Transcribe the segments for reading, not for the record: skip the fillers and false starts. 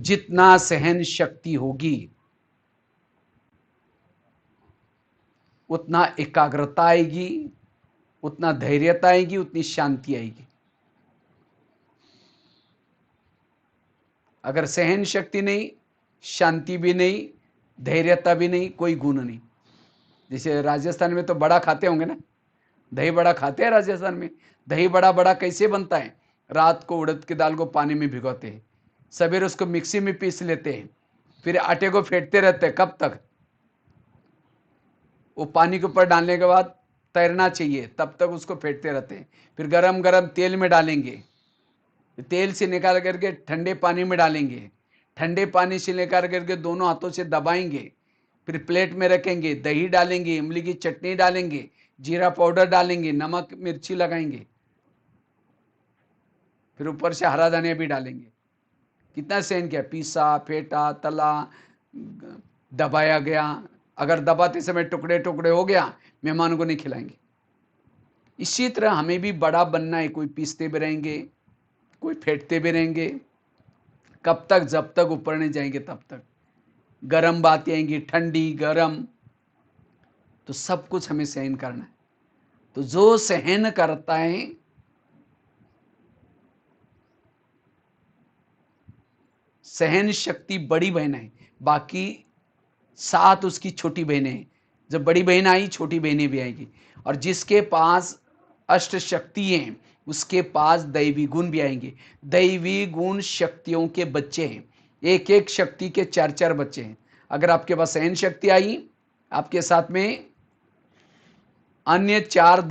जितना सहन शक्ति होगी उतना एकाग्रता आएगी, उतना धैर्यता आएगी, उतनी शांति आएगी। अगर सहन शक्ति नहीं, शांति भी नहीं, धैर्यता भी नहीं, कोई गुण नहीं। जैसे राजस्थान में तो बड़ा खाते होंगे ना, दही बड़ा खाते हैं राजस्थान में। दही बड़ा बड़ा कैसे बनता है? रात को उड़द की दाल को पानी में भिगोते हैं, सवेरे उसको मिक्सी में पीस लेते हैं, फिर आटे को फेंटते रहते हैं। कब तक? वो पानी के ऊपर डालने के बाद तैरना चाहिए, तब तक उसको फेंटते रहते हैं। फिर गरम गरम तेल में डालेंगे, तेल से निकाल करके ठंडे पानी में डालेंगे, ठंडे पानी से निकाल करके दोनों हाथों से दबाएंगे, फिर प्लेट में रखेंगे, दही डालेंगे, इमली की चटनी डालेंगे, जीरा पाउडर डालेंगे, नमक मिर्ची लगाएंगे, फिर ऊपर से हरा धनिया भी डालेंगे। कितना सहन किया? पीसा, फेंटा, तला, दबाया गया। अगर दबाते समय टुकड़े टुकड़े हो गया, मेहमान को नहीं खिलाएंगे। इसी तरह हमें भी बड़ा बनना है। कोई पीसते भी रहेंगे, कोई फेंटते भी रहेंगे। कब तक? जब तक ऊपर नहीं जाएंगे तब तक। गरम बातें आएंगी, ठंडी गरम, तो सब कुछ हमें सहन करना है। तो जो सहन करता है, सहन शक्ति बड़ी बहन है, बाकी 7 उसकी छोटी बहनें हैं। जब बड़ी बहन आई, छोटी बहनें भी आएगी। और जिसके पास अष्ट शक्ति हैं, उसके पास दैवी गुण भी आएंगे। दैवी गुण शक्तियों के बच्चे हैं। एक एक शक्ति के 4-4 बच्चे हैं। अगर आपके पास सहन शक्ति आई, आपके साथ में अन्य 4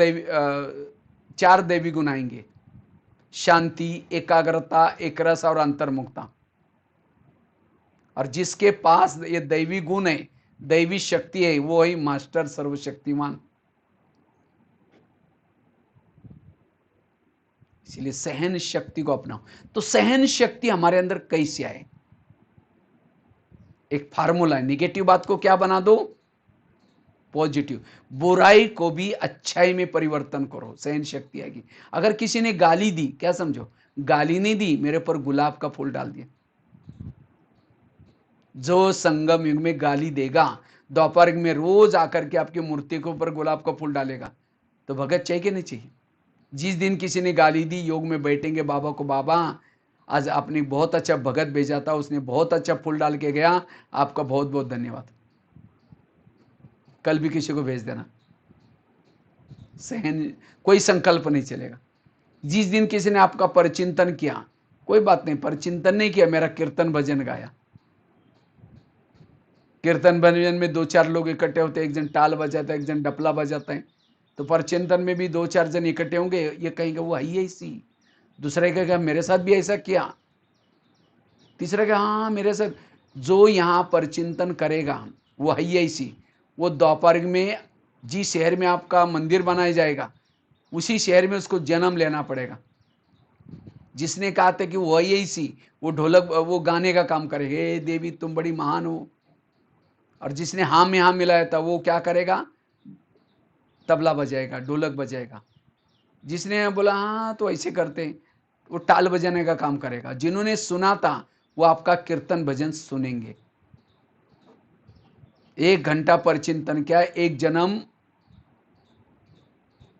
दैवी गुण आएंगे: शांति, एकाग्रता, एकरस और अंतर्मुखता। और जिसके पास ये दैवी गुण है, दैवी शक्ति है, वो है मास्टर सर्वशक्तिमान। इसलिए सहन शक्ति को अपनाओ। तो सहन शक्ति हमारे अंदर कैसे आए? एक फार्मूला है। निगेटिव बात को क्या बना दो? पॉजिटिव। बुराई को भी अच्छाई में परिवर्तन करो, सहन शक्ति आएगी। अगर किसी ने गाली दी, क्या समझो? गाली नहीं दी, मेरे पर गुलाब का फूल डाल दिया। जो संगम युग में गाली देगा, द्वापर में रोज आकर के आपकी मूर्ति के ऊपर गुलाब का फूल डालेगा, तो भगत चाहिए कि नहीं चाहिए? जिस दिन किसी ने गाली दी, योग में बैठेंगे बाबा को, बाबा आज आपने बहुत अच्छा भगत भेजा था, उसने बहुत अच्छा फूल डाल के गया, आपका बहुत बहुत धन्यवाद। कल भी किसी को भेज देना। सहन, कोई संकल्प नहीं चलेगा। जिस दिन किसी ने आपका परिचिंतन किया, कोई बात नहीं, परिचिंतन नहीं किया, मेरा कीर्तन भजन गाया। कीर्तन भजन में 2-4 लोग इकट्ठे होते हैं, एक जन टाल बजाता है, एक जन डपला बजाता है। तो परिचिंतन में भी 2-4 जन इकट्ठे होंगे, ये कहेंगे वो है ऐसी, दूसरे कहेगा मेरे साथ भी ऐसा किया, तीसरा कहेगा हाँ मेरे साथ। जो यहाँ परिचिंतन करेगा वो है ऐसी, वो द्वापर में जिस शहर में आपका मंदिर बनाया जाएगा, उसी शहर में उसको जन्म लेना पड़ेगा। जिसने कहा था कि वो है ऐसी, वो ढोलक, वो गाने का काम करे, हे देवी तुम बड़ी महान हो। और जिसने हाँ में हाँ मिलाया था, वो क्या करेगा? तबला बजाएगा, ढोलक बजाएगा। जिसने बोला हाँ तो ऐसे करते हैं, वो ताल बजाने का काम करेगा। जिन्होंने सुना था, वो आपका कीर्तन भजन सुनेंगे। 1 घंटा परिचिंतन क्या, एक जन्म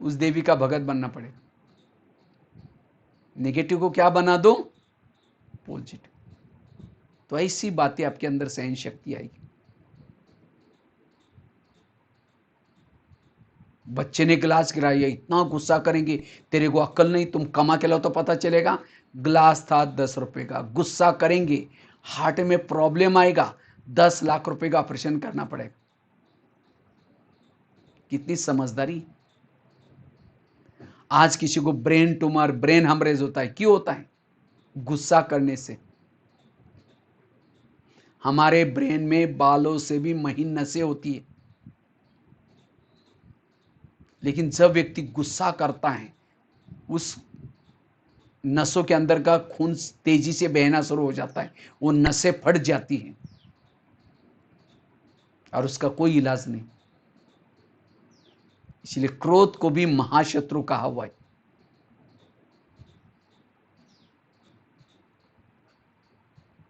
उस देवी का भगत बनना पड़ेगा। नेगेटिव को क्या बना दो? पॉजिटिव। तो ऐसी बातें आपके अंदर सहन शक्ति आएगी। बच्चे ने गिलास गिराया, इतना गुस्सा करेंगे, तेरे को अक्ल नहीं, तुम कमा के लाओ तो पता चलेगा। गिलास था 10 रुपए का, गुस्सा करेंगे, हार्ट में प्रॉब्लम आएगा, 10 लाख रुपए का ऑपरेशन करना पड़ेगा। कितनी समझदारी। आज किसी को ब्रेन ट्यूमर, ब्रेन हेमरेज होता है, क्यों होता है? गुस्सा करने से। हमारे ब्रेन में बालों से भी महीन नसें होती है, लेकिन जब व्यक्ति गुस्सा करता है, उस नसों के अंदर का खून तेजी से बहना शुरू हो जाता है, वो नसें फट जाती हैं और उसका कोई इलाज नहीं। इसलिए क्रोध को भी महाशत्रु कहा हुआ है।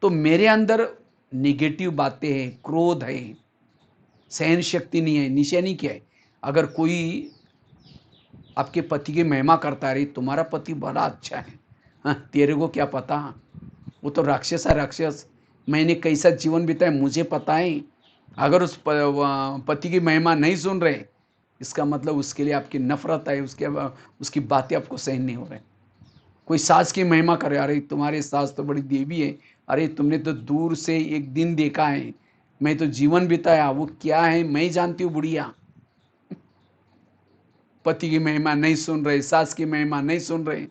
तो मेरे अंदर नेगेटिव बातें हैं, क्रोध है, सहन शक्ति नहीं है। निशानी क्या है? अगर कोई आपके पति की महिमा करता है, अरे तुम्हारा पति बड़ा अच्छा है, हाँ, तेरे को क्या पता, वो तो राक्षस है राक्षस, मैंने कैसा जीवन बिताया मुझे पता है। अगर उस पति की महिमा नहीं सुन रहे, इसका मतलब उसके लिए आपकी नफरत है, उसकी बातें आपको सहन नहीं हो रहे। कोई सास की महिमा करे, अरे तुम्हारी सास तो बड़ी देवी है, अरे तुमने तो दूर से एक दिन देखा है, मैं तो जीवन बिताया, वो क्या है मैं जानती हूँ बुढ़िया। पति की महिमा नहीं सुन रहे, सास की महिमा नहीं सुन रहे,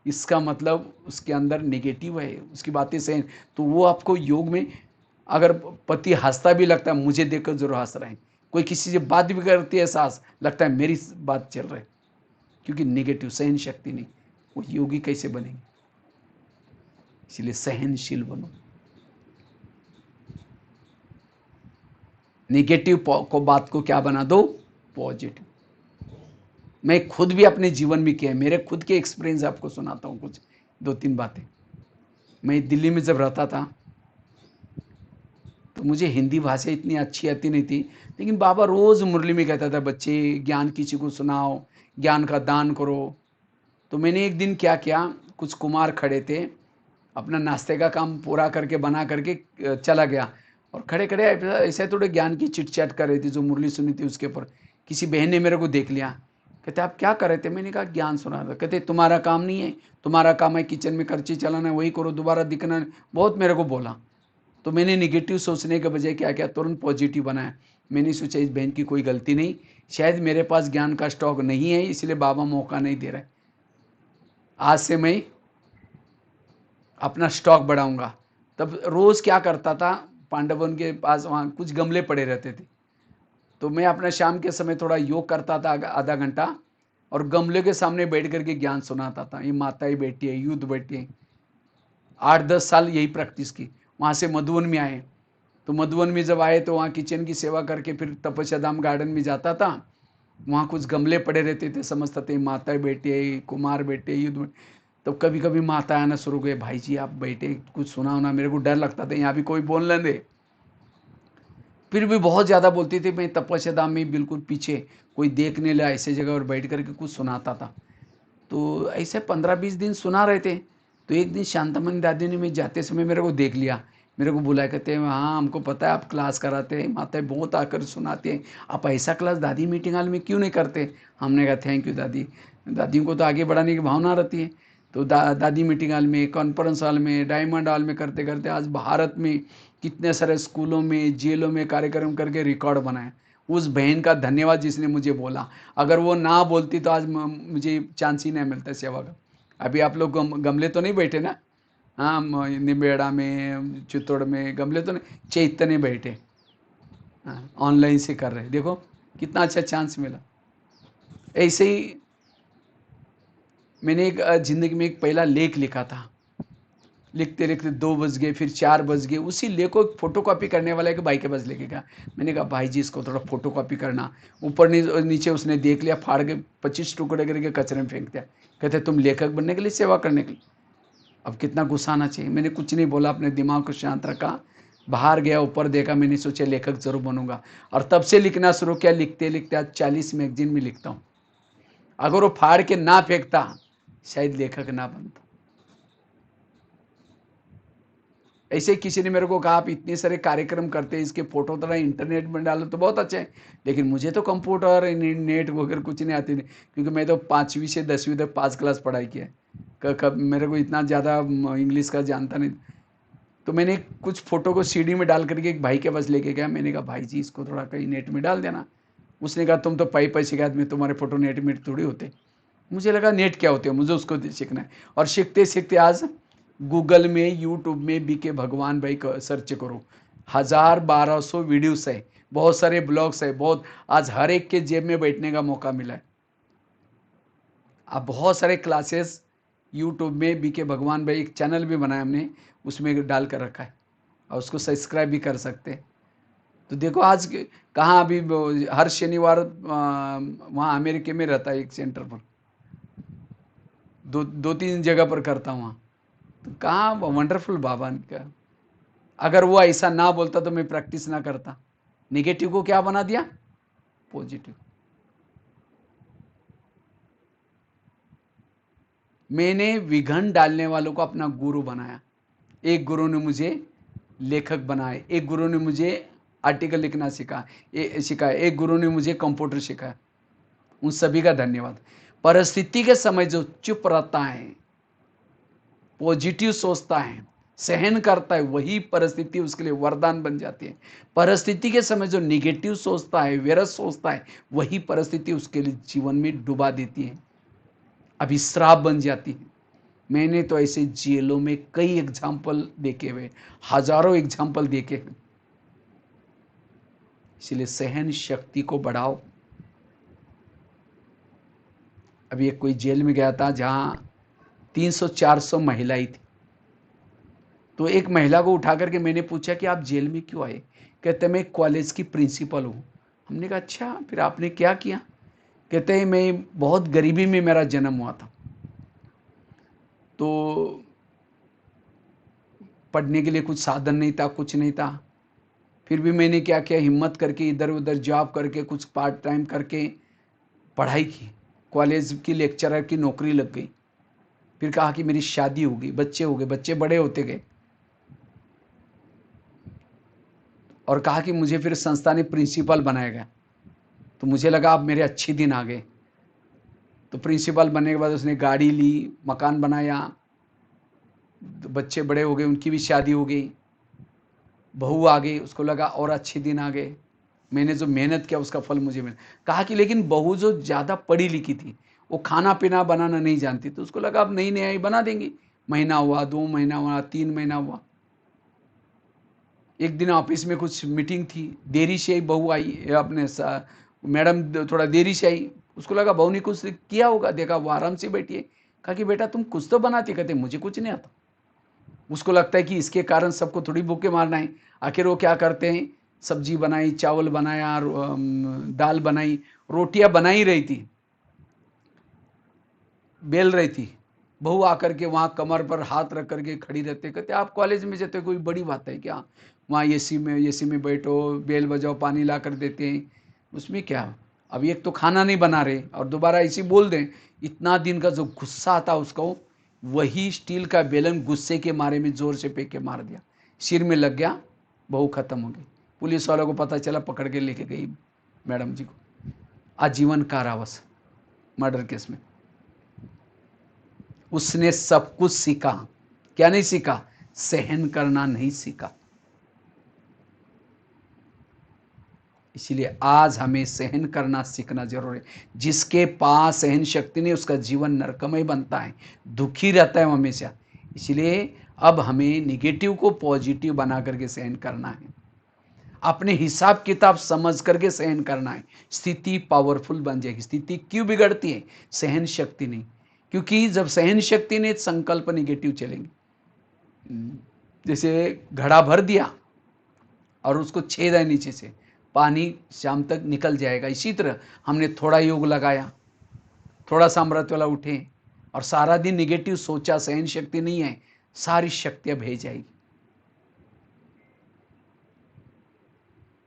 इसका मतलब उसके अंदर नेगेटिव है, उसकी बातें सही। तो वो आपको योग में, अगर पति हंसता भी लगता है, मुझे देखकर जरूर हंस रहे हैं, कोई किसी से बात भी करती है सास, लगता है मेरी बात चल रही है, क्योंकि नेगेटिव सहन शक्ति नहीं। वो योगी कैसे बनेंगे? इसलिए सहनशील बनो। नेगेटिव को बात को क्या बना दो? पॉजिटिव। मैं खुद भी अपने जीवन में किया है, मेरे खुद के एक्सपीरियंस आपको सुनाता हूँ कुछ 2-3 बातें। मैं दिल्ली में जब रहता था, तो मुझे हिंदी भाषा इतनी अच्छी आती नहीं थी, लेकिन बाबा रोज मुरली में कहता था, बच्चे ज्ञान किसी को सुनाओ, ज्ञान का दान करो। तो मैंने एक दिन क्या किया, कुछ कुमार खड़े थे, अपना नाश्ते का काम पूरा करके बना करके चला गया, और खड़े खड़े ऐसे थोड़े ज्ञान की चिट चैट कर रही थी, जो मुरली सुनी थी उसके ऊपर। किसी बहन ने मेरे को देख लिया, कहते आप क्या कर रहे थे? मैंने कहा ज्ञान सुना रहा। कहते तुम्हारा काम नहीं है, तुम्हारा काम है किचन में करची चलाना, वही करो, दोबारा दिखना। बहुत मेरे को बोला। तो मैंने निगेटिव सोचने के बजाय क्या किया, तुरंत पॉजिटिव बनाया। मैंने सोचा इस बहन की कोई गलती नहीं, शायद मेरे पास ज्ञान का स्टॉक नहीं है, इसलिए बाबा मौका नहीं दे रहे। आज से मैं अपना स्टॉक बढ़ाऊंगा। तब रोज क्या करता था, पांडवन के पास वहाँ कुछ गमले पड़े रहते थे, तो मैं अपना शाम के समय थोड़ा योग करता था आधा घंटा, और गमले के सामने बैठ करके ज्ञान सुनाता था। ये माताएं बैठी है, यूथ बैठी है। 8-10 साल यही प्रैक्टिस की। वहाँ से मधुबन में आए, तो मधुबन में जब आए तो वहाँ किचन की सेवा करके फिर तपस्या धाम गार्डन में जाता था। वहाँ कुछ गमले पड़े रहते थे, समझते थे माताएं बैठी है, कुमार बैठे, युद्ध। तो कभी कभी माता आना शुरू गए, भाई जी आप बैठे कुछ सुना होना। मेरे को डर लगता था, यहाँ भी कोई बोल लेंगे। फिर भी बहुत ज़्यादा बोलती थी। मैं तपस्या धाम में बिल्कुल पीछे, कोई देखने लगा ऐसे जगह पर बैठ करके कुछ सुनाता था। तो ऐसे 15-20 दिन सुना रहे थे। तो एक दिन शांतामणि दादी ने, मैं जाते समय मेरे को देख लिया, मेरे को बुलाया, कहते हैं हाँ हमको पता है आप क्लास कराते हैं, माताएं बहुत आकर सुनाते हैं, आप ऐसा क्लास दादी मीटिंग हॉल में क्यों नहीं करते? हमने कहा थैंक यू दादी, दादियों को तो आगे बढ़ाने की भावना रहती है। तो दादी मीटिंग हॉल में, कॉन्फ्रेंस हॉल में, डायमंड हॉल में करते करते आज भारत में कितने सारे स्कूलों में, जेलों में कार्यक्रम करके रिकॉर्ड बनाए। उस बहन का धन्यवाद जिसने मुझे बोला। अगर वो ना बोलती तो आज मुझे चांस ही नहीं मिलता सेवा का। अभी आप लोग गमले तो नहीं बैठे ना? हाँ, निम्बेड़ा में, चित्तौड़ में गमले तो नहीं, चैतन्य बैठे। हाँ, ऑनलाइन से कर रहे, देखो कितना अच्छा चांस मिला। ऐसे ही मैंने एक जिंदगी में एक पहला लेख लिखा था। लिखते लिखते 2 बज गए, फिर 4 बज गए। उसी लेख को फोटो कॉपी करने वाला एक भाई के पास लेके गया। मैंने कहा भाई जी इसको थोड़ा फोटो कॉपी करना। ऊपर नीचे उसने देख लिया, फाड़ के 25 टुकड़े करके कचरे में फेंक दिया। कहते तुम लेखक बनने के लिए, सेवा करने के लिए? अब कितना गुस्सा आना चाहिए। मैंने कुछ नहीं बोला, अपने दिमाग को शांत रखा, बाहर गया, ऊपर देखा, मैंने सोचा लेखक जरूर बनूंगा। और तब से लिखना शुरू किया। लिखते लिखते आज 40 मैगजीन में लिखता हूँ। अगर वो फाड़ के ना फेंकता, शायद लेखक ना बनता। ऐसे किसी ने मेरे को कहा आप इतने सारे कार्यक्रम करते हैं, इसके फोटो थोड़ा इंटरनेट में डालो तो बहुत अच्छे हैं। लेकिन मुझे तो कंप्यूटर नेट वगैरह कुछ नहीं आती, नहीं, क्योंकि मैं तो 5वीं से 10वीं तक 5 क्लास पढ़ाई किया है। कब मेरे को इतना ज़्यादा इंग्लिश का जानता नहीं। तो मैंने कुछ फोटो को सीडी में डाल करके एक भाई के पास लेके गया। मैंने कहा भाई जी इसको थोड़ा कहीं नेट में डाल देना। उसने कहा तुम तो पैसे के आदमी, तुम्हारे फोटो नेट में थोड़ी होते। मुझे लगा नेट क्या होते हैं, मुझे उसको सीखना है। और सीखते सीखते आज गूगल में, यूट्यूब में बीके भगवान भाई सर्च करो, 1000-1200 वीडियोस है, बहुत सारे ब्लॉग्स है, बहुत। आज हर एक के जेब में बैठने का मौका मिला है। अब बहुत सारे क्लासेस यूट्यूब में, बीके भगवान भाई एक चैनल भी बनाया हमने, उसमें डाल कर रखा है, और उसको सब्सक्राइब भी कर सकते हैं। तो देखो आज कहाँ अभी हर शनिवार वहाँ अमेरिका में रहता है एक सेंटर पर, 2-3 जगह पर करता हूँ वहाँ। तो कहाँ वंडरफुल बाबा का। अगर वो ऐसा ना बोलता तो मैं प्रैक्टिस ना करता। नेगेटिव को क्या बना दिया? पॉजिटिव। मैंने विघन डालने वालों को अपना गुरु बनाया। एक गुरु ने मुझे लेखक बनाए, एक गुरु ने मुझे आर्टिकल लिखना सिखाया, एक गुरु ने मुझे कंप्यूटर सिखाया। उन सभी का धन्यवाद। परिस्थिति के समय जो चुप रहता है, पॉजिटिव सोचता है, सहन करता है, वही परिस्थिति उसके लिए वरदान बन जाती है। परिस्थिति के समय जो निगेटिव सोचता है, व्यर्थ सोचता है, वही परिस्थिति उसके लिए जीवन में डुबा देती है, अभिश्राप बन जाती है। मैंने तो ऐसे जेलों में कई एग्जाम्पल देखे हुए, हजारों एग्जाम्पल देखे हैं। इसलिए सहन शक्ति को बढ़ाओ। अभी एक कोई जेल में गया था जहां 300-400 महिलाएं थी। तो एक महिला को उठा करके मैंने पूछा कि आप जेल में क्यों आए? कहते मैं कॉलेज की प्रिंसिपल हूँ। हमने कहा अच्छा, फिर आपने क्या किया? कहते हैं मैं बहुत गरीबी में मेरा जन्म हुआ था, तो पढ़ने के लिए कुछ साधन नहीं था, कुछ नहीं था। फिर भी मैंने क्या किया, हिम्मत करके इधर उधर जॉब करके कुछ पार्ट टाइम करके पढ़ाई की, कॉलेज की लेक्चरर की नौकरी लग गई। फिर कहा कि मेरी शादी हो गई, बच्चे हो गए, बच्चे बड़े होते गए, और कहा कि मुझे फिर संस्था ने प्रिंसिपल बनाया गया। तो मुझे लगा अब मेरे अच्छे दिन आ गए। तो प्रिंसिपल बनने के बाद उसने गाड़ी ली, मकान बनाया, तो बच्चे बड़े हो गए, उनकी भी शादी हो गई, बहू आ गई, उसको लगा और अच्छे दिन आ गए, मैंने जो मेहनत किया उसका फल मुझे मिला। कहा कि लेकिन बहू जो ज़्यादा पढ़ी लिखी थी, वो खाना पीना बनाना नहीं जानती, तो उसको लगा अब नई नई बना देंगी। महीना हुआ, 2 महीना हुआ, 3 महीना हुआ। एक दिन ऑफिस में कुछ मीटिंग थी, देरी से आई बहू आई, अपने मैडम थोड़ा देरी से आई। उसको लगा बहू ने कुछ किया होगा, देखा वो आराम से बैठी है। कहा कि बेटा तुम कुछ तो बनाती? कहते मुझे कुछ नहीं आता। उसको लगता है कि इसके कारण सबको थोड़ी भूखे मारना है। आखिर वो क्या करते हैं, सब्जी बनाई, चावल बनाया, दाल बनाई, रोटियां बना ही रही थी, बेल रही थी। बहू आकर के वहाँ कमर पर हाथ रख करके खड़ी रहते, कहते आप कॉलेज में जाते, कोई बड़ी बात है क्या? वहाँ एसी में बैठो, बेल बजाओ, पानी ला कर देते हैं, उसमें क्या? अब एक तो खाना नहीं बना रहे और दोबारा ऐसी बोल दें। इतना दिन का जो गुस्सा आता उसको, वही स्टील का बेलन गुस्से के मारे में जोर से फेंक के मार दिया, सिर में लग गया, बहू खत्म हो गई। पुलिस वालों को पता चला, पकड़ के लेके गई मैडम जी को, आजीवन कारावास मर्डर केस में। उसने सब कुछ सीखा, क्या नहीं सीखा? सहन करना नहीं सीखा। इसलिए आज हमें सहन करना सीखना जरूरी है। जिसके पास सहन शक्ति नहीं, उसका जीवन नरकमय बनता है, दुखी रहता है हमेशा। इसलिए अब हमें निगेटिव को पॉजिटिव बना करके सहन करना है, अपने हिसाब किताब समझ करके सहन करना है। स्थिति पावरफुल बन जाएगी। स्थिति क्यों बिगड़ती है? सहन शक्ति नहीं। क्योंकि जब सहन शक्ति नहीं, संकल्प निगेटिव चलेंगे। जैसे घड़ा भर दिया और उसको छेद है नीचे से, पानी शाम तक निकल जाएगा। इसी तरह हमने थोड़ा योग लगाया, थोड़ा सा अमृत वाला उठे और सारा दिन निगेटिव सोचा, सहन शक्ति नहीं है, सारी शक्तियां भेज जाएगी।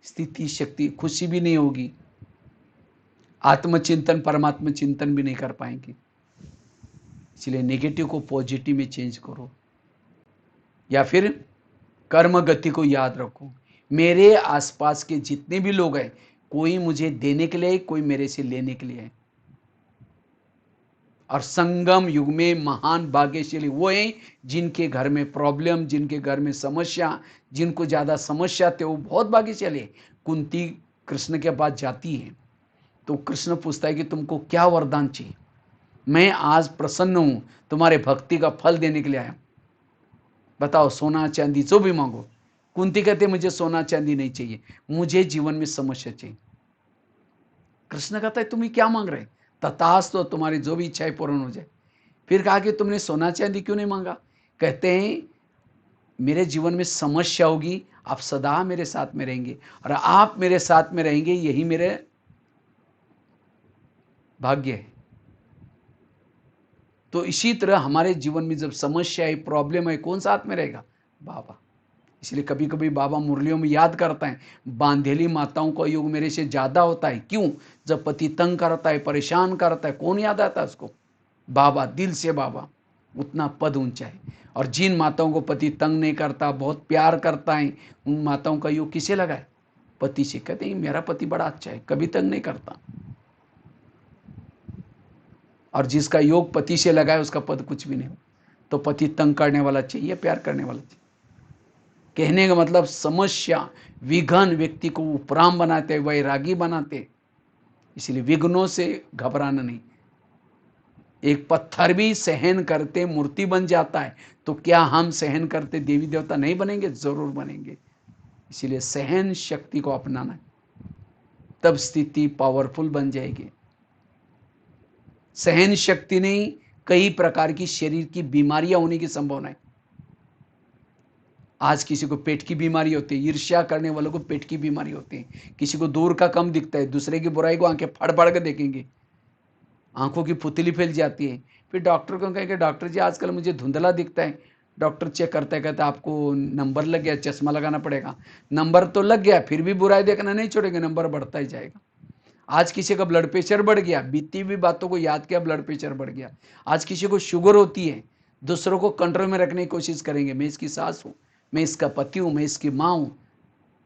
स्थिति शक्ति, खुशी भी नहीं होगी, आत्मचिंतन परमात्म चिंतन भी नहीं कर पाएंगे। इसलिए नेगेटिव को पॉजिटिव में चेंज करो, या फिर कर्म गति को याद रखो। मेरे आसपास के जितने भी लोग हैं, कोई मुझे देने के लिए, कोई मेरे से लेने के लिए है। और संगम युग में महान भाग्यशाली वो हैं जिनके घर में प्रॉब्लम, जिनके घर में समस्या, जिनको ज्यादा समस्या थे, वो बहुत भाग्यशाली है। कुंती कृष्ण के पास जाती है तो कृष्ण पूछता है कि तुमको क्या वरदान चाहिए? मैं आज प्रसन्न हूं, तुम्हारे भक्ति का फल देने के लिए आया, बताओ सोना चांदी जो भी मांगो। कुंती कहते मुझे सोना चांदी नहीं चाहिए, मुझे जीवन में समस्या चाहिए। कृष्ण कहता है तुम क्या मांग रहे? तथास्तु, तो तुम्हारी जो भी इच्छाएं पूर्ण हो जाए। फिर कहा कि तुमने सोना चांदी क्यों नहीं मांगा? कहते हैं मेरे जीवन में समस्या होगी, आप सदा मेरे साथ में रहेंगे, और आप मेरे साथ में रहेंगे, यही मेरे भाग्य है। तो इसी तरह हमारे जीवन में जब समस्या है, प्रॉब्लम है, कौन साथ में रहेगा? बाबा। इसलिए कभी कभी बाबा मुरलियों में याद करता है, बांधेली माताओं का योग मेरे से ज्यादा होता है। क्यों? जब पति तंग करता है, परेशान करता है, कौन याद आता है उसको? बाबा, दिल से बाबा, उतना पद ऊंचा है। और जिन माताओं को पति तंग नहीं करता, बहुत प्यार करता है, उन माताओं का योग किसे लगा है? पति से। कहते हैं मेरा पति बड़ा अच्छा है, कभी तंग नहीं करता। और जिसका योग पति से लगा है उसका पद कुछ भी नहीं हो। तो पति तंग करने वाला चाहिए, प्यार करने वाला चाहिए। कहने का मतलब समस्या, विघ्न व्यक्ति को उपराम बनाते, वैरागी बनाते। इसलिए विघ्नों से घबराना नहीं। एक पत्थर भी सहन करते मूर्ति बन जाता है, तो क्या हम सहन करते देवी देवता नहीं बनेंगे? जरूर बनेंगे। इसीलिए सहन शक्ति को अपनाना, तब स्थिति पावरफुल बन जाएगी। सहन शक्ति नहीं, कई प्रकार की शरीर की बीमारियां होने की संभावना है। आज किसी को पेट की बीमारी होती है, ईर्ष्या करने वालों को पेट की बीमारी होती है। किसी को दूर का कम दिखता है, दूसरे की बुराई को आंखें फड़ फड़ के देखेंगे, आंखों की पुतली फैल जाती है। फिर डॉक्टर को कहेंगे डॉक्टर जी आजकल मुझे धुंधला दिखता है। डॉक्टर चेक करता है, कहता है आपको नंबर लग गया, चश्मा लगाना पड़ेगा। नंबर तो लग गया, फिर भी बुराई देखना नहीं छोड़ेंगे, नंबर बढ़ता ही जाएगा। आज किसी का ब्लड प्रेशर बढ़ गया, बीती हुई बातों को याद किया, ब्लड प्रेशर बढ़ गया। आज किसी को शुगर होती है, दूसरों को कंट्रोल में रखने की कोशिश करेंगे, मैं इसकी सास हूँ, मैं इसका पति हूँ, मैं इसकी माँ हूँ।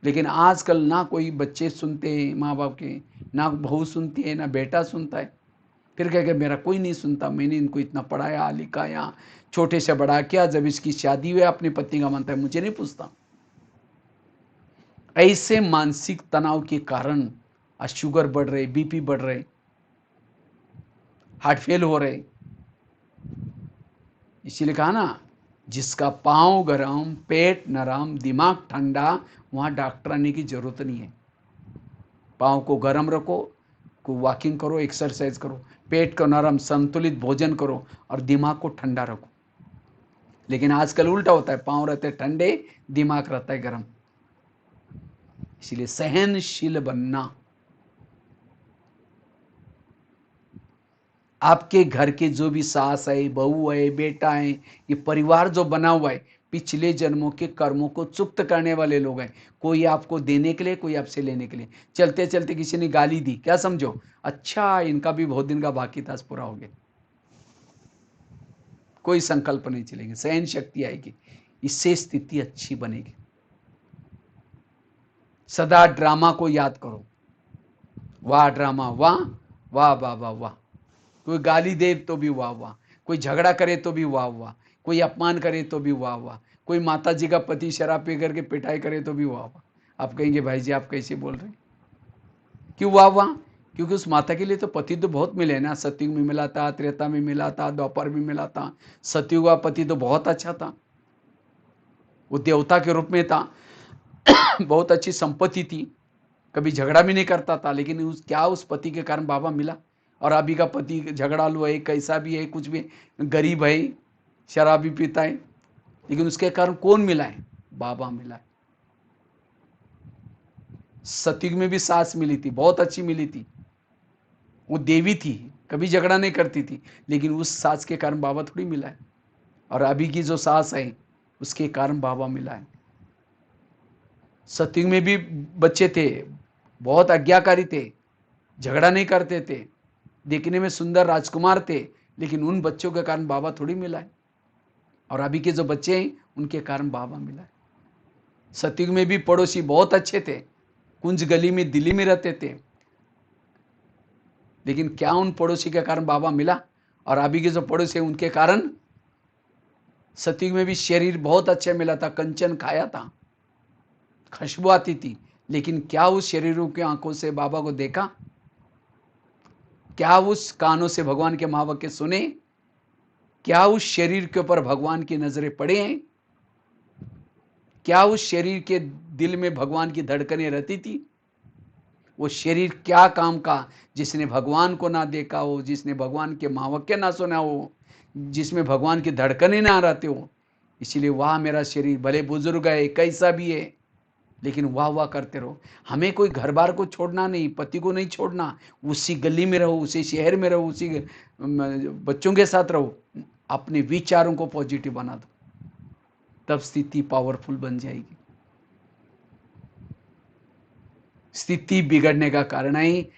लेकिन आजकल ना कोई बच्चे सुनते हैं माँ बाप के, ना बहू सुनती है, ना बेटा सुनता है। फिर कह के मेरा कोई नहीं सुनता, मैंने इनको इतना पढ़ाया लिखाया, छोटे से बड़ा किया, जब इसकी शादी हुई अपने पति का मानता है, मुझे नहीं पूछता। ऐसे मानसिक तनाव के कारण आज शुगर बढ़ रहे, बीपी बढ़ रहे, हार्ट फेल हो रहे। इसीलिए कहा ना, जिसका पांव गरम, पेट नरम, दिमाग ठंडा, वहां डॉक्टर आने की जरूरत नहीं है। पांव को गरम रखो, को वॉकिंग करो, एक्सरसाइज करो, पेट को नरम संतुलित भोजन करो और दिमाग को ठंडा रखो। लेकिन आजकल उल्टा होता है, पांव रहते ठंडे, दिमाग रहता है गरम। इसलिए सहनशील बनना। आपके घर के जो भी सास है, बहू है, बेटा है, ये परिवार जो बना हुआ है, पिछले जन्मों के कर्मों को चुक्त करने वाले लोग हैं। कोई आपको देने के लिए, कोई आपसे लेने के लिए। चलते चलते किसी ने गाली दी, क्या समझो? अच्छा, इनका भी बहुत दिन का बाकी था, पूरा हो गया। कोई संकल्प नहीं चलेंगे, सहन शक्ति आएगी, इससे स्थिति अच्छी बनेगी। सदा ड्रामा को याद करो, वाह ड्रामा, वाह वाह वाह वाह वाह। कोई गाली दे तो भी वाह वाह, कोई झगड़ा करे तो भी वाह वाह, कोई अपमान करे तो भी वाह वाह, कोई माता जी का पति शराब पी करके पिटाई करे तो भी वाह वाह। आप कहेंगे भाई जी आप कैसे बोल रहे हैं? क्यों वाह वाह? क्योंकि उस माता के लिए तो पति तो बहुत मिले ना, सतयुग में मिला था, त्रेता में मिला था, द्वापर में मिला था। सतयुग का पति तो बहुत अच्छा था, वो देवता के रूप में था, बहुत अच्छी संपत्ति थी, कभी झगड़ा भी नहीं करता था। लेकिन उस पति के कारण बाबा मिला। और अभी का पति झगड़ालू है, कैसा भी है, कुछ भी गरीब है, शराबी पीता है, लेकिन उसके कारण कौन मिला है? बाबा मिला है। सतयुग में भी सास मिली थी, बहुत अच्छी मिली थी, वो देवी थी, कभी झगड़ा नहीं करती थी, लेकिन उस सास के कारण बाबा थोड़ी मिला है। और अभी की जो सास है उसके कारण बाबा मिला है। सतयुग में भी बच्चे थे, बहुत आज्ञाकारी थे, झगड़ा नहीं करते थे, देखने में सुंदर राजकुमार थे, लेकिन उन बच्चों के कारण बाबा थोड़ी मिला है। और अभी के जो बच्चे हैं उनके कारण बाबा मिला है। सतयुग में भी पड़ोसी बहुत अच्छे थे, कुंज गली में दिल्ली में रहते थे, लेकिन क्या उन पड़ोसी के कारण बाबा मिला? और अभी के जो पड़ोसी हैं उनके कारण? सतयुग में भी शरीर बहुत अच्छा मिला था, कंचन खाया था, खुशबू आती थी, लेकिन क्या उस शरीरों की आंखों से बाबा को देखा? क्या उस कानों से भगवान के महावाक्य सुने? क्या उस शरीर के ऊपर भगवान की नजरें पड़े हैं? क्या उस शरीर के दिल में भगवान की धड़कनें रहती थी? वो शरीर क्या काम का, जिसने भगवान को ना देखा हो, जिसने भगवान के महावाक्य ना सुना हो, जिसमें भगवान की धड़कनें ना रहते हो। इसीलिए वाह मेरा शरीर, भले बुजुर्ग है, कैसा भी है, लेकिन वाह वाह करते रहो। हमें कोई घर बार को छोड़ना नहीं, पति को नहीं छोड़ना, उसी गली में रहो, उसी शहर में रहो, उसी बच्चों के साथ रहो, अपने विचारों को पॉजिटिव बना दो, तब स्थिति पावरफुल बन जाएगी। स्थिति बिगड़ने का कारण है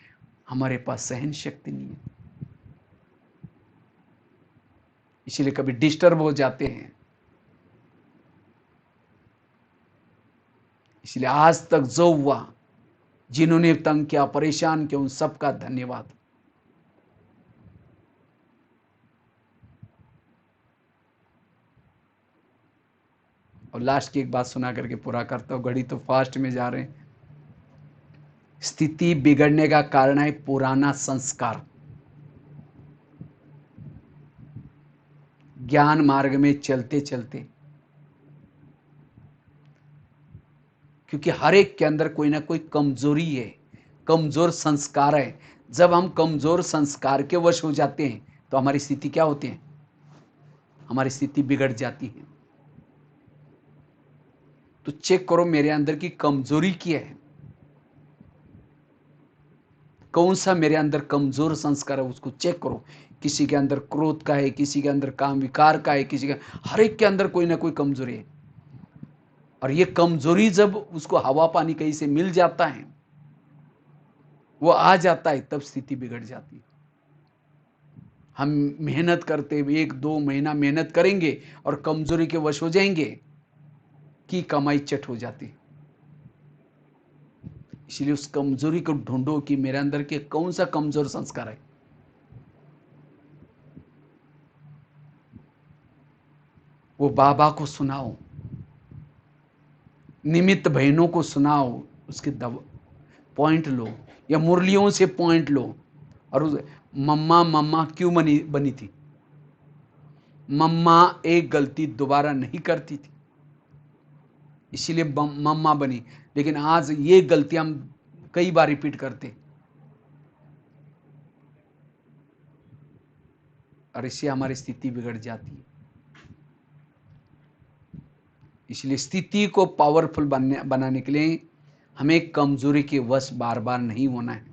हमारे पास सहन शक्ति नहीं है, इसलिए कभी डिस्टर्ब हो जाते हैं। इसलिए आज तक जो हुआ, जिन्होंने तंग किया, परेशान किया, उन सबका धन्यवाद। और लास्ट की एक बात सुना करके पूरा करता हूं, घड़ी तो फास्ट में जा रहे हैं। स्थिति बिगड़ने का कारण है पुराना संस्कार। ज्ञान मार्ग में चलते चलते, क्योंकि हर एक के अंदर कोई ना कोई कमजोरी है, कमजोर संस्कार है। जब हम कमजोर संस्कार के वश हो जाते हैं तो हमारी स्थिति क्या होती है? हमारी स्थिति बिगड़ जाती है। तो चेक करो मेरे अंदर की कमजोरी क्या है, कौन सा मेरे अंदर कमजोर संस्कार है, उसको चेक करो। किसी के अंदर क्रोध का है, किसी के अंदर काम विकार का है, किसी का, हर एक के अंदर कोई ना कोई कमजोरी है। और ये कमजोरी जब उसको हवा पानी कहीं से मिल जाता है, वो आ जाता है, तब स्थिति बिगड़ जाती है। हम मेहनत करते, 1-2 महीना मेहनत करेंगे और कमजोरी के वश हो जाएंगे कि कमाई चट हो जाती है। इसलिए उस कमजोरी को ढूंढो कि मेरे अंदर के कौन सा कमजोर संस्कार है। वो बाबा को सुनाओ, निमित्त बहनों को सुनाओ, उसके पॉइंट लो, या मुरलियों से पॉइंट लो। और मम्मा मम्मा क्यों बनी थी? मम्मा एक गलती दोबारा नहीं करती थी, इसीलिए मम्मा बनी। लेकिन आज ये गलती हम कई बार रिपीट करते, और इससे हमारी स्थिति बिगड़ जाती है। इसलिए स्थिति को पावरफुल बनाने के लिए हमें कमजोरी के वश बार बार नहीं होना है।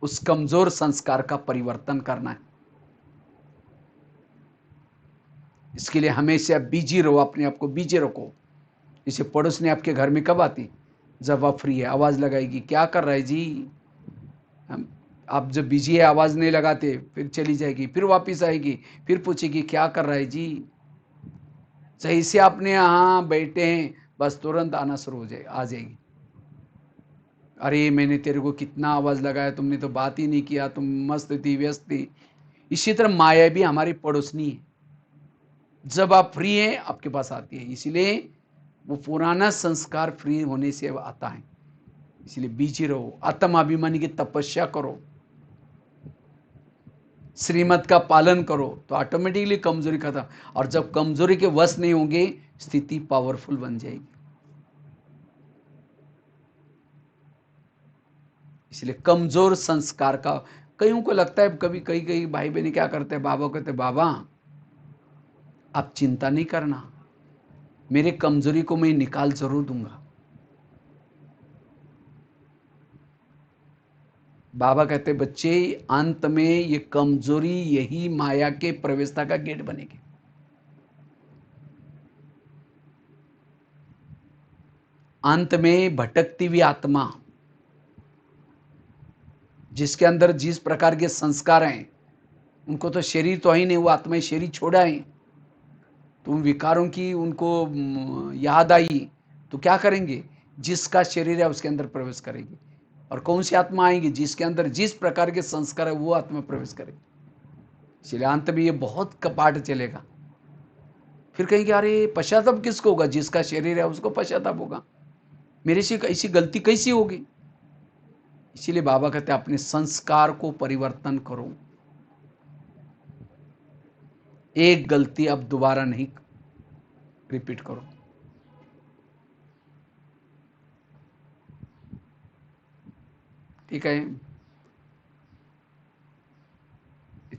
उस कमजोर संस्कार का परिवर्तन करना है। इसके लिए हमेशा बिजी रहो, अपने आप को बिजी रखो। जैसे पड़ोस ने आपके घर में कब आती? जब आप फ्री है, आवाज लगाएगी, क्या कर रहा है जी? आप जब बिजी है आवाज नहीं लगाते, फिर चली जाएगी, फिर वापस आएगी, फिर पूछेगी क्या कर रहा है जी। सही से आपने यहाँ बैठे हैं, बस तुरंत आना शुरू हो जाए, आ जाएगी। अरे मैंने तेरे को कितना आवाज लगाया, तुमने तो बात ही नहीं किया, तुम मस्त थी, व्यस्त थी। इसी तरह माया भी हमारी पड़ोसनी है, जब आप फ्री हैं आपके पास आती है। इसीलिए वो पुराना संस्कार फ्री होने से आता है। इसलिए बिजी रहो, आत्माभिमानी की तपस्या करो, श्रीमत का पालन करो, तो ऑटोमेटिकली कमजोरी खत्म। और जब कमजोरी के वश नहीं होंगे, स्थिति पावरफुल बन जाएगी। इसलिए कमजोर संस्कार का, कईयों को लगता है, कभी कई कई भाई बहन क्या करते हैं, बाबा कहते हैं बाबा आप चिंता नहीं करना, मेरे कमजोरी को मैं निकाल जरूर दूंगा। बाबा कहते बच्चे, अंत में ये कमजोरी यही माया के प्रवेशता का गेट बनेगी। अंत में भटकती हुई आत्मा, जिसके अंदर जिस प्रकार के संस्कार हैं, उनको तो शरीर तो ही नहीं, वो आत्मा शरीर छोड़ा है, तो उन विकारों की उनको याद आई तो क्या करेंगे? जिसका शरीर है उसके अंदर प्रवेश करेगी। और कौन सी आत्मा आएगी? जिसके अंदर जिस प्रकार के संस्कार है वो आत्मा प्रवेश करेगी। इसलिए अंत में ये बहुत कपाट चलेगा। फिर कहेंगे अरे पश्चाताप किसको होगा? जिसका शरीर है उसको पश्चाताप होगा, मेरे से ऐसी गलती कैसी होगी? इसीलिए बाबा कहते हैं अपने संस्कार को परिवर्तन करो। एक गलती अब दोबारा नहीं रिपीट करो। ठीक है,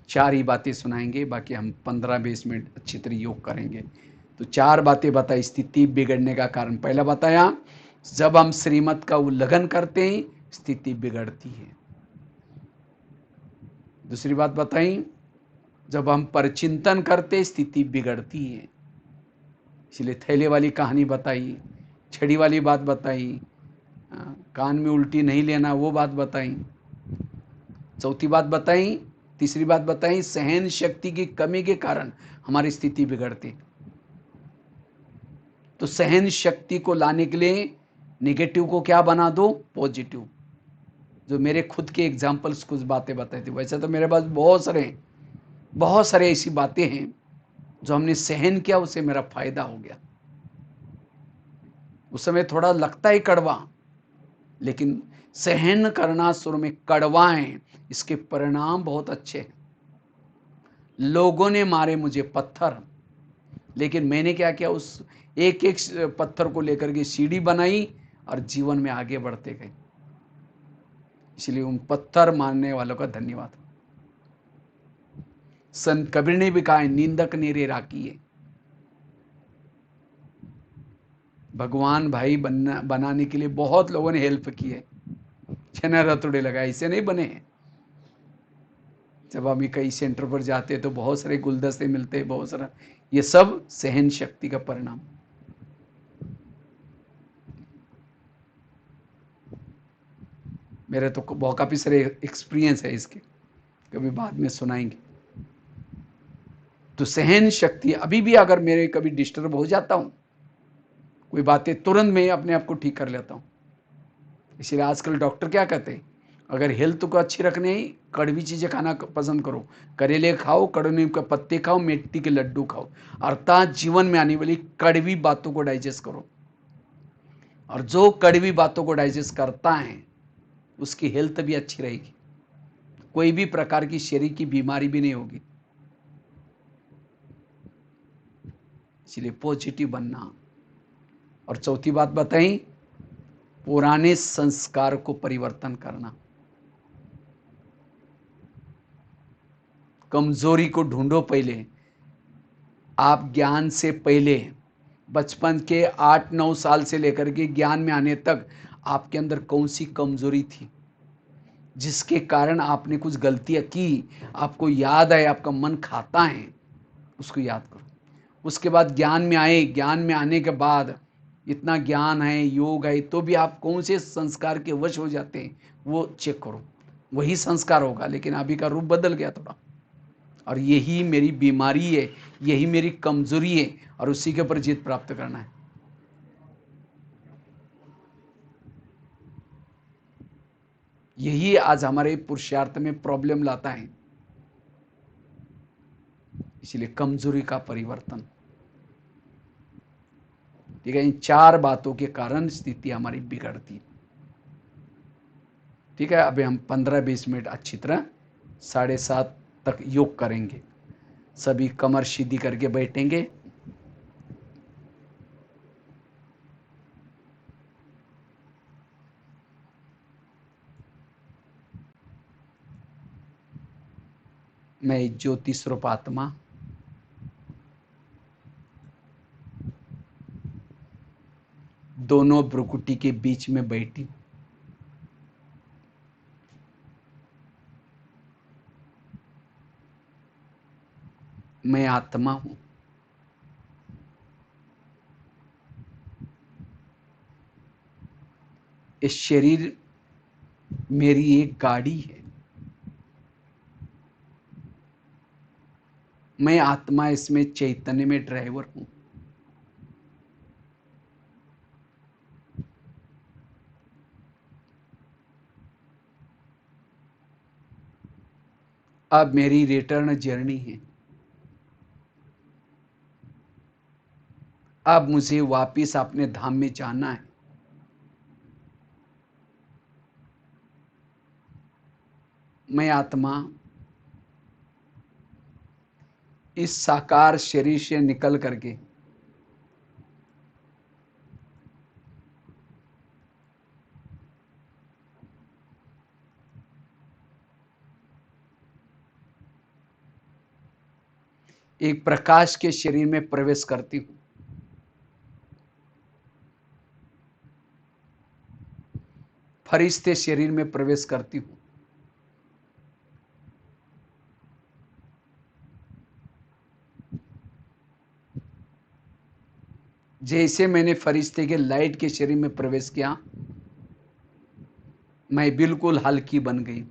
4 ही बातें सुनाएंगे, बाकी हम 15-20 मिनट अच्छी तरह योग करेंगे। तो 4 बातें बताई स्थिति बिगड़ने का कारण। पहला बताया, जब हम श्रीमत का उल्लंघन करते हैं स्थिति बिगड़ती है। दूसरी बात बताई, जब हम परचिंतन करते स्थिति बिगड़ती है। इसलिए थैले वाली कहानी बताई, छड़ी वाली बात बताई, कान में उल्टी नहीं लेना वो बात बताई, चौथी बात बताई, तीसरी बात बताई, सहन शक्ति की कमी के कारण हमारी स्थिति बिगड़ती। तो सहन शक्ति को लाने के लिए नेगेटिव को क्या बना दो, पॉजिटिव। जो मेरे खुद के एग्जाम्पल्स कुछ बातें बताई थी, वैसे तो मेरे पास बहुत सारे ऐसी बातें हैं जो हमने सहन किया, उससे मेरा फायदा हो गया। उस समय थोड़ा लगता है कड़वा, लेकिन सहन करना शुरू में कड़वा है, इसके परिणाम बहुत अच्छे हैं। लोगों ने मारे मुझे पत्थर, लेकिन मैंने क्या किया, उस एक एक पत्थर को लेकर के सीढ़ी बनाई और जीवन में आगे बढ़ते गए। इसलिए उन पत्थर मारने वालों का धन्यवाद। संत कबीर ने भी कहा है, निंदक नेरे राखी है। भगवान भाई बनाने के लिए बहुत लोगों ने हेल्प की है, छेना रतुड़े लगाए, इसे नहीं बने हैं। जब हम कई सेंटर पर जाते हैं तो बहुत सारे गुलदस्ते मिलते हैं, बहुत सारा, ये सब सहन शक्ति का परिणाम। मेरे तो बहुत काफी सारे एक्सपीरियंस है इसके, कभी बाद में सुनाएंगे। तो सहन शक्ति अभी भी, अगर मेरे कभी डिस्टर्ब हो जाता हूं कोई बातें, तुरंत मैं अपने आप को ठीक कर लेता हूं। इसलिए आजकल डॉक्टर क्या कहते हैं, अगर हेल्थ को अच्छी रखने ही कड़वी चीजें खाना पसंद करो, करेले खाओ, कड़वे के पत्ते खाओ, मिट्टी के लड्डू खाओ, अर्थात जीवन में आने वाली कड़वी बातों को डाइजेस्ट करो। और जो कड़वी बातों को डाइजेस्ट करता है उसकी हेल्थ भी अच्छी रहेगी, कोई भी प्रकार की शरीर की बीमारी भी नहीं होगी। इसलिए पॉजिटिव बनना। और चौथी बात बताई, पुराने संस्कार को परिवर्तन करना। कमजोरी को ढूंढो पहले। आप ज्ञान से पहले, बचपन के 8-9 साल से लेकर के ज्ञान में आने तक आपके अंदर कौन सी कमजोरी थी जिसके कारण आपने कुछ गलतियां की, आपको याद है, आपका मन खाता है, उसको याद करो। उसके बाद ज्ञान में आए, ज्ञान में आने के बाद इतना ज्ञान है, योग है, तो भी आप कौन से संस्कार के वश हो जाते हैं वो चेक करो। वही संस्कार होगा, लेकिन अभी का रूप बदल गया थोड़ा। और यही मेरी बीमारी है, यही मेरी कमजोरी है, और उसी के ऊपर जीत प्राप्त करना है। यही आज हमारे पुरुषार्थ में प्रॉब्लम लाता है। इसलिए कमजोरी का परिवर्तन, ठीक है। इन 4 बातों के कारण स्थिति हमारी बिगड़ती, ठीक है। अभी हम 15-20 मिनट अच्छी तरह 7:30 तक योग करेंगे। सभी कमर सीधी करके बैठेंगे। मैं ज्योति स्वरूप आत्मा दोनों भ्रुकुटी के बीच में बैठी, मैं आत्मा हूं। इस शरीर मेरी एक गाड़ी है, मैं आत्मा इसमें चैतन्य में ड्राइवर हूं। अब मेरी रिटर्न जर्नी है। अब मुझे वापिस अपने धाम में जाना है। मैं आत्मा इस साकार शरीर से निकल करके एक प्रकाश के शरीर में प्रवेश करती हूं। फरिश्ते शरीर में प्रवेश करती हूं। जैसे मैंने फरिश्ते के लाइट के शरीर में प्रवेश किया, मैं बिल्कुल हल्की बन गई।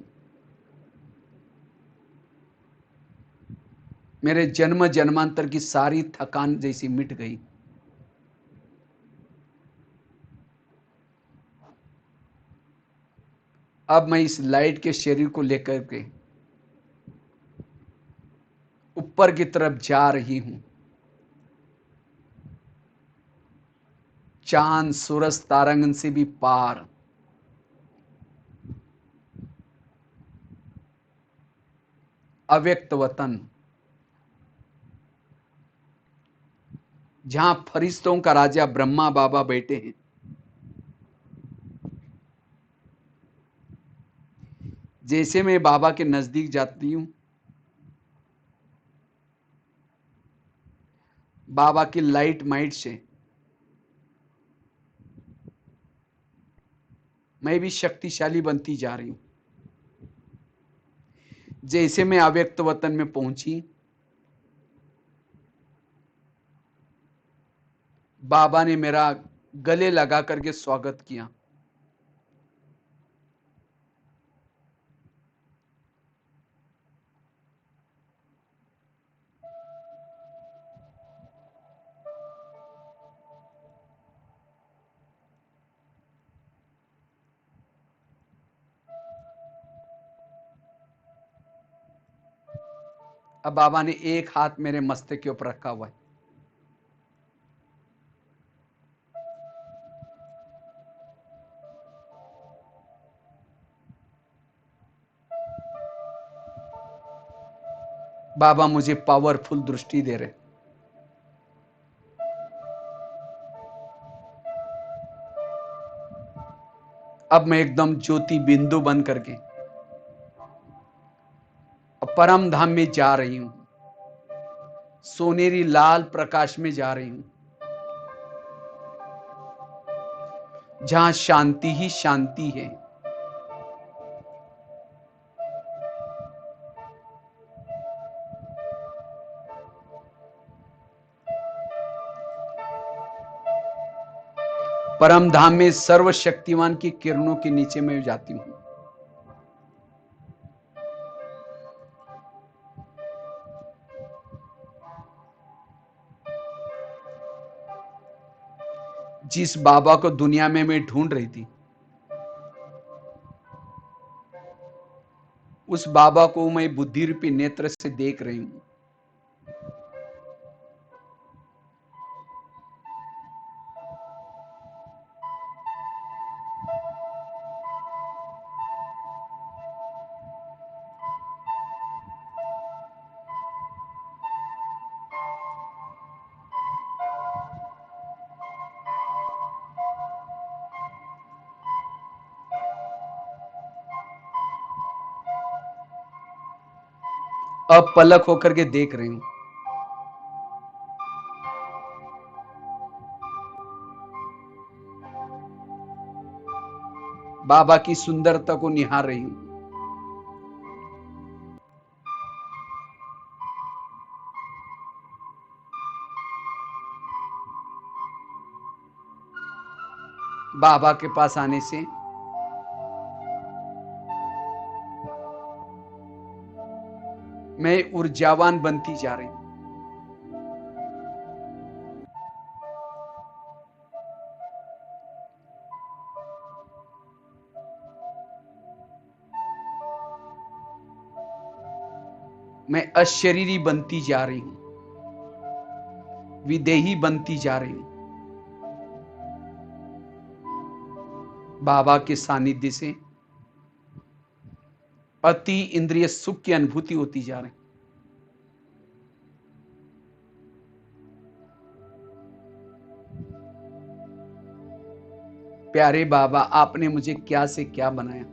मेरे जन्म जन्मांतर की सारी थकान जैसी मिट गई। अब मैं इस लाइट के शरीर को लेकर के ऊपर की तरफ जा रही हूं। चांद सूरज तारांगन से भी पार। अव्यक्त वतन, जहां फरिश्तों का राजा ब्रह्मा बाबा बैठे हैं। जैसे मैं बाबा के नजदीक जाती हूं, बाबा की लाइट माइट से मैं भी शक्तिशाली बनती जा रही हूं। जैसे मैं अव्यक्त वतन में पहुंची, बाबा ने मेरा गले लगा करके स्वागत किया। अब बाबा ने एक हाथ मेरे मस्तक के ऊपर रखा हुआ है। बाबा मुझे पावरफुल दृष्टि दे रहे। अब मैं एकदम ज्योति बिंदु बन करके परम धाम में जा रही हूं। सोनेरी लाल प्रकाश में जा रही हूं, जहां शांति ही शांति है। परम धाम में सर्वशक्तिमान की किरणों के नीचे मैं जाती हूं। जिस बाबा को दुनिया में मैं ढूंढ रही थी, उस बाबा को मैं बुद्धि रूपी नेत्र से देख रही हूं। अब पलक होकर के देख रही हूं। बाबा की सुंदरता को निहार रही हूं। बाबा के पास आने से मैं ऊर्जावान बनती जा रही हूं। मैं अशरीरी बनती जा रही हूं, विदेही बनती जा रही हूं। बाबा के सानिध्य से अति इंद्रिय सुख की अनुभूति होती जा रही। प्यारे बाबा, आपने मुझे क्या से क्या बनाया।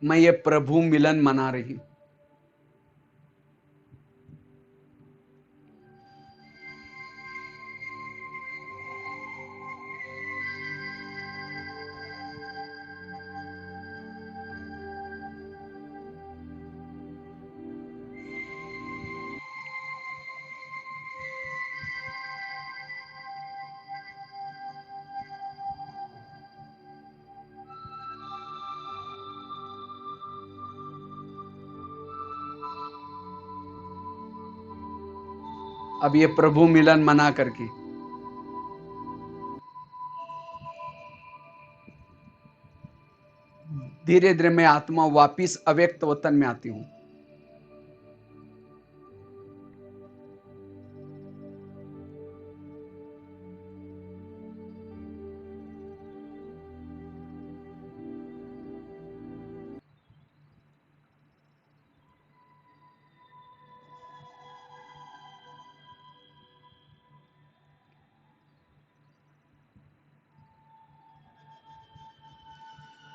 मैं ये प्रभु मिलन मना रही हूं। अब ये प्रभु मिलन मना करके धीरे धीरे मैं आत्मा वापिस अव्यक्त वतन में आती हूं।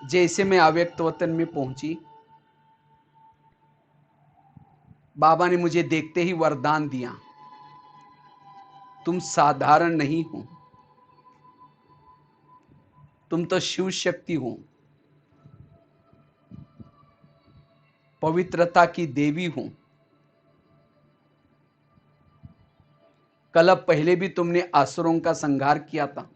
जैसे मैं अव्यक्त वतन में पहुंची, बाबा ने मुझे देखते ही वरदान दिया, तुम साधारण नहीं हो, तुम तो शिव शक्ति हो, पवित्रता की देवी हो। कल पहले भी तुमने असुरों का संहार किया था,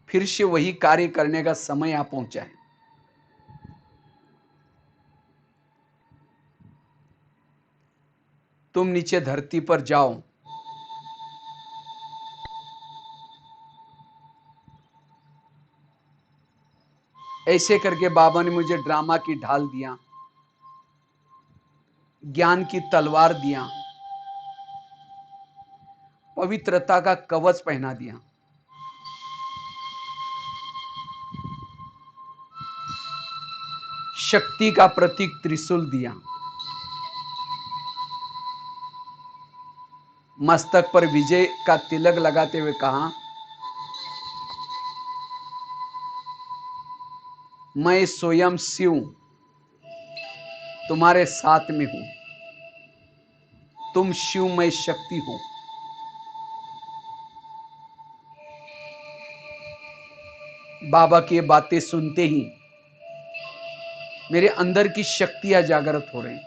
फिर से वही कार्य करने का समय आ पहुंचा है। तुम नीचे धरती पर जाओ, ऐसे करके बाबा ने मुझे ड्रामा की ढाल दिया, ज्ञान की तलवार दिया, पवित्रता का कवच पहना दिया। शक्ति का प्रतीक त्रिशूल दिया, मस्तक पर विजय का तिलक लगाते हुए कहा, मैं स्वयं शिव तुम्हारे साथ में हूं, तुम शिवमय शक्ति हो। बाबा की ये बातें सुनते ही मेरे अंदर की शक्तियां जागृत हो रही।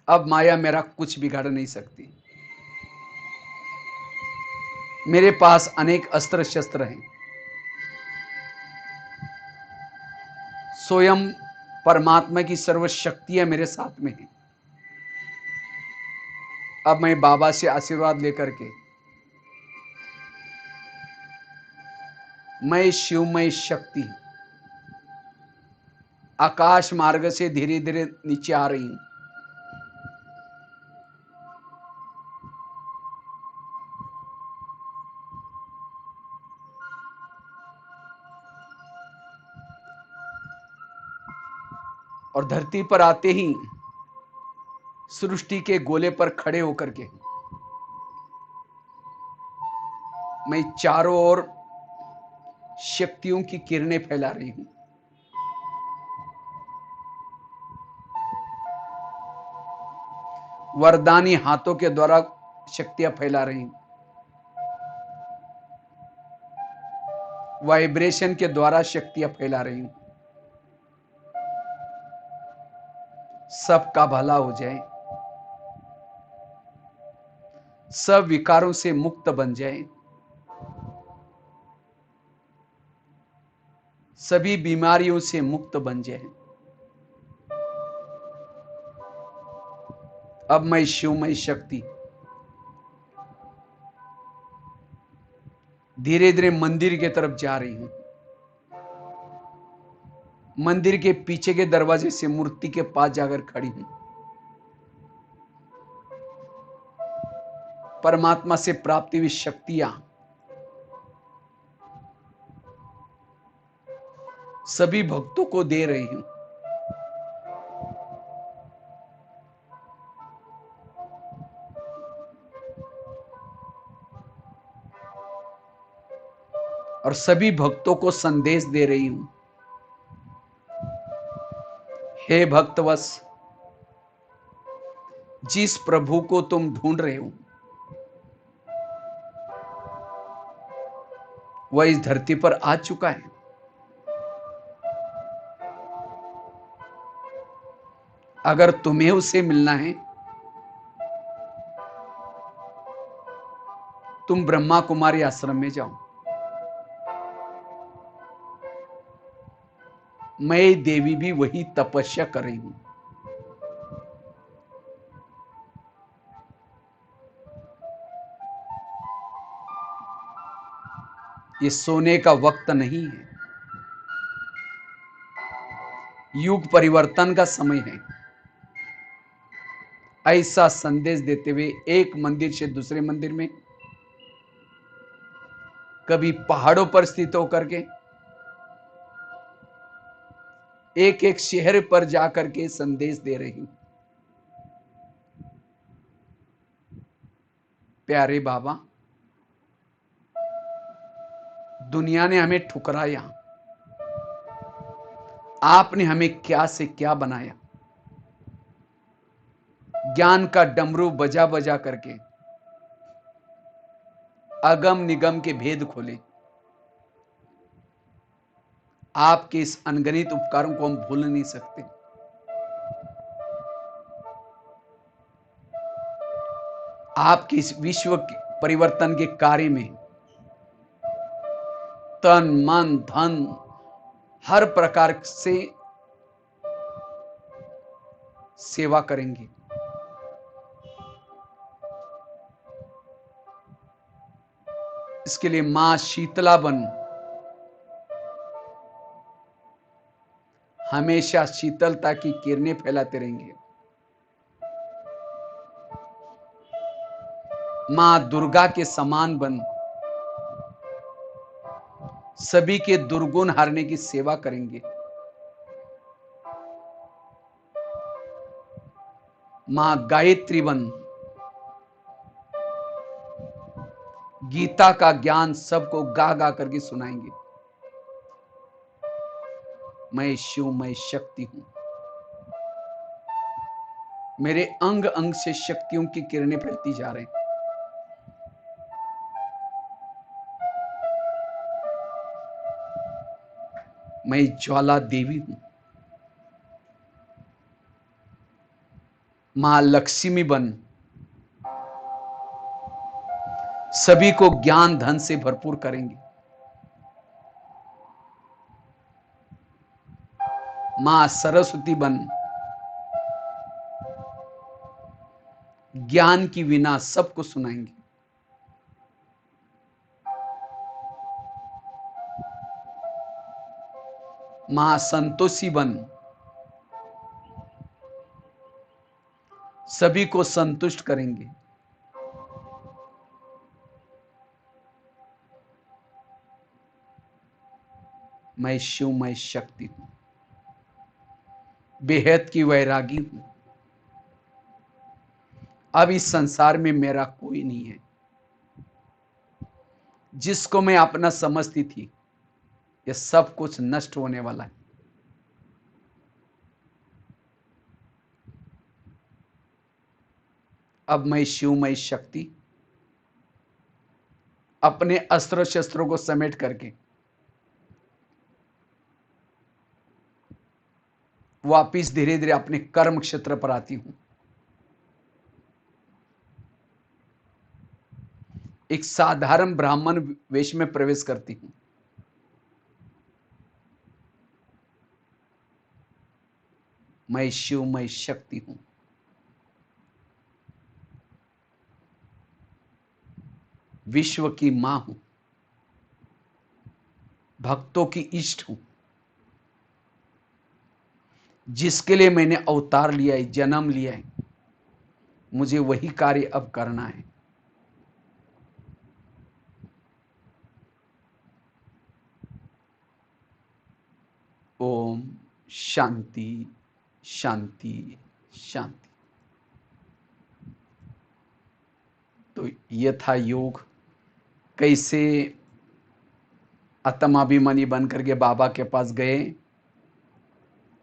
अब माया मेरा कुछ बिगाड़ नहीं सकती। मेरे पास अनेक अस्त्र शस्त्र हैं, स्वयं परमात्मा की सर्व शक्तियां मेरे साथ में हैं। अब मैं बाबा से आशीर्वाद लेकर के मैं शिवमय शक्ति आकाश मार्ग से धीरे धीरे नीचे आ रही हूं। और धरती पर आते ही सृष्टि के गोले पर खड़े होकर के मैं चारों ओर शक्तियों की किरणें फैला रही हूं। वरदानी हाथों के द्वारा शक्तियां फैला रही हूं। वाइब्रेशन के द्वारा शक्तियां फैला रही हूं। सबका भला हो जाए, सब विकारों से मुक्त बन जाए, सभी बीमारियों से मुक्त बन जाए। अब मैं शिवमय शक्ति धीरे धीरे मंदिर की तरफ जा रही हूं। मंदिर के पीछे के दरवाजे से मूर्ति के पास जाकर खड़ी हूं। परमात्मा से प्राप्ति हुई शक्तियां सभी भक्तों को दे रही हूं। और सभी भक्तों को संदेश दे रही हूं। हे भक्तवश, जिस प्रभु को तुम ढूंढ रहे हो वह इस धरती पर आ चुका है। अगर तुम्हें उसे मिलना है, तुम ब्रह्मा कुमारी आश्रम में जाओ। मैं देवी भी वही तपस्या कर रही हूं। ये सोने का वक्त नहीं है, युग परिवर्तन का समय है। ऐसा संदेश देते हुए एक मंदिर से दूसरे मंदिर में, कभी पहाड़ों पर स्थित होकर के, एक एक शहर पर जाकर के संदेश दे रही हूं। प्यारे बाबा, दुनिया ने हमें ठुकराया, आपने हमें क्या से क्या बनाया। ज्ञान का डमरू बजा बजा करके अगम निगम के भेद खोले। आपके इस अनगणित उपकारों को हम भूल नहीं सकते। आपके इस विश्व के परिवर्तन के कार्य में तन मन धन हर प्रकार से सेवा करेंगे। इसके लिए मां शीतला बन हमेशा शीतलता की किरणें फैलाते रहेंगे। मां दुर्गा के समान बन सभी के दुर्गुण हारने की सेवा करेंगे। मां गायत्री बन गीता का ज्ञान सबको गा गा करके सुनाएंगे। मैं शिव, मैं शक्ति हूं। मेरे अंग अंग से शक्तियों की किरणें फैलती जा रही। मैं ज्वाला देवी हूं। मां लक्ष्मी बन सभी को ज्ञान धन से भरपूर करेंगे। मां सरस्वती बन ज्ञान की वीणा सबको सुनाएंगे। मां संतोषी बन सभी को संतुष्ट करेंगे। मैं शिव, मैं शक्ति हूं। बेहद की वैरागी हूं। अब इस संसार में मेरा कोई नहीं है। जिसको मैं अपना समझती थी, यह सब कुछ नष्ट होने वाला है। अब मैं शिव, मैं शक्ति अपने अस्त्र शस्त्रों को समेट करके वापिस धीरे धीरे अपने कर्म क्षेत्र पर आती हूं। एक साधारण ब्राह्मण वेश में प्रवेश करती हूं। मैं शिव, मैं शक्ति हूं। विश्व की मां हूं। भक्तों की इष्ट हूं। जिसके लिए मैंने अवतार लिया है, जन्म लिया है, मुझे वही कार्य अब करना है। ओम शांति शांति शांति। तो यथा योग कैसे आत्माभिमानी बन करके बाबा के पास गए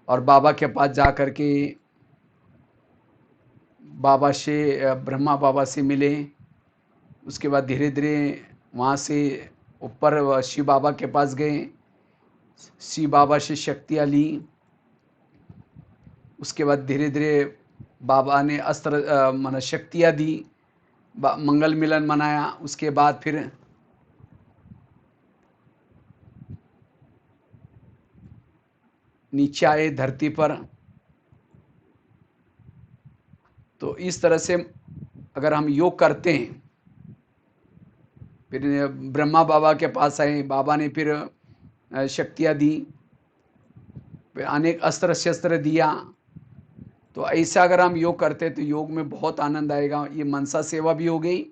और बाबा के पास जा करके बाबा से ब्रह्मा बाबा से मिले। उसके बाद धीरे धीरे वहाँ से ऊपर शिव बाबा के पास गए, शिव बाबा से शक्तियाँ ली। उसके बाद धीरे धीरे बाबा ने अस्त्र माना शक्तियाँ दी, मंगल मिलन मनाया। उसके बाद फिर नीचे आए धरती पर। तो इस तरह से अगर हम योग करते हैं, फिर ब्रह्मा बाबा के पास आए, बाबा ने फिर शक्तियाँ दी, फिर अनेक अस्त्र शस्त्र दिया। तो ऐसा अगर हम योग करते तो योग में बहुत आनंद आएगा। ये मनसा सेवा भी हो गई,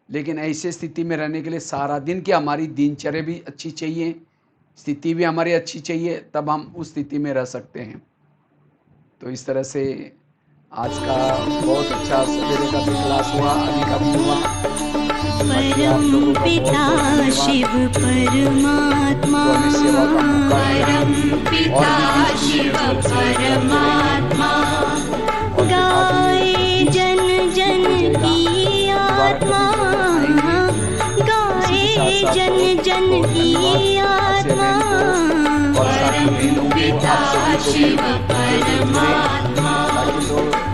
लेकिन ऐसे स्थिति में रहने के लिए सारा दिन की हमारी दिनचर्या भी अच्छी चाहिए, स्थिति भी हमारी अच्छी चाहिए, तब हम उस स्थिति में रह सकते हैं। तो इस तरह से आज का बहुत अच्छा सवेरे का भी क्लास हुआ, अभी का भी हुआ। परम पिता शिव परमात्मा, परम पिता शिव परमात्मा, गाए जन जन की आत्मा, गाए जन जन की आत्मा। परम पिता शिव परमात्मा,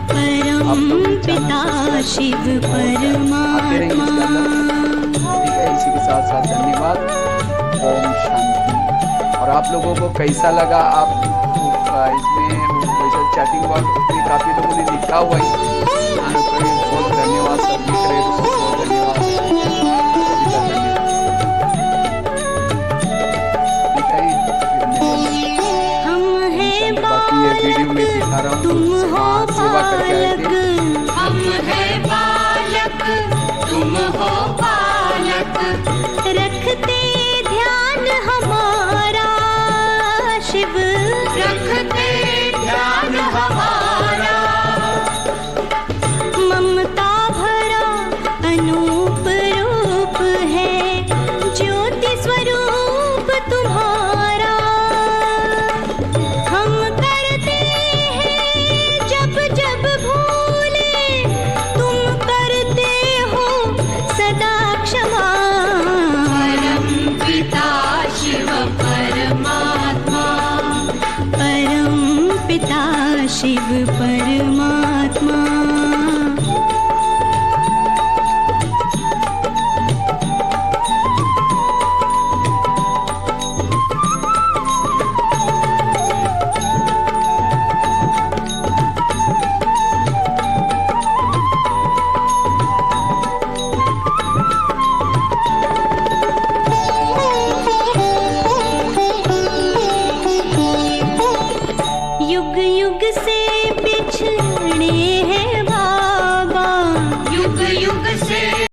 परम पिता शिव परमात्मा। इसी के साथ साथ धन्यवाद। ओम शांति। और आप लोगों को कैसा लगा? आप इसमें चैटिंग बॉक्स में काफी लोगों ने लिखा हुआ है, बहुत धन्यवाद। सब लिख रहे हैं, बहुत धन्यवाद। बाकी ये वीडियो में दिखा रहा हूँ, सेवा करके आए थे। हम है बालक, तुम हो बालक, रखते ध्यान हमारा शिव, रखते ध्यान हमारा। ममता भरा अनूप रूप है, ज्योति स्वरूप तुम्हारा। हम करते हैं जब जब भूले, तुम करते हो सदा क्षमा।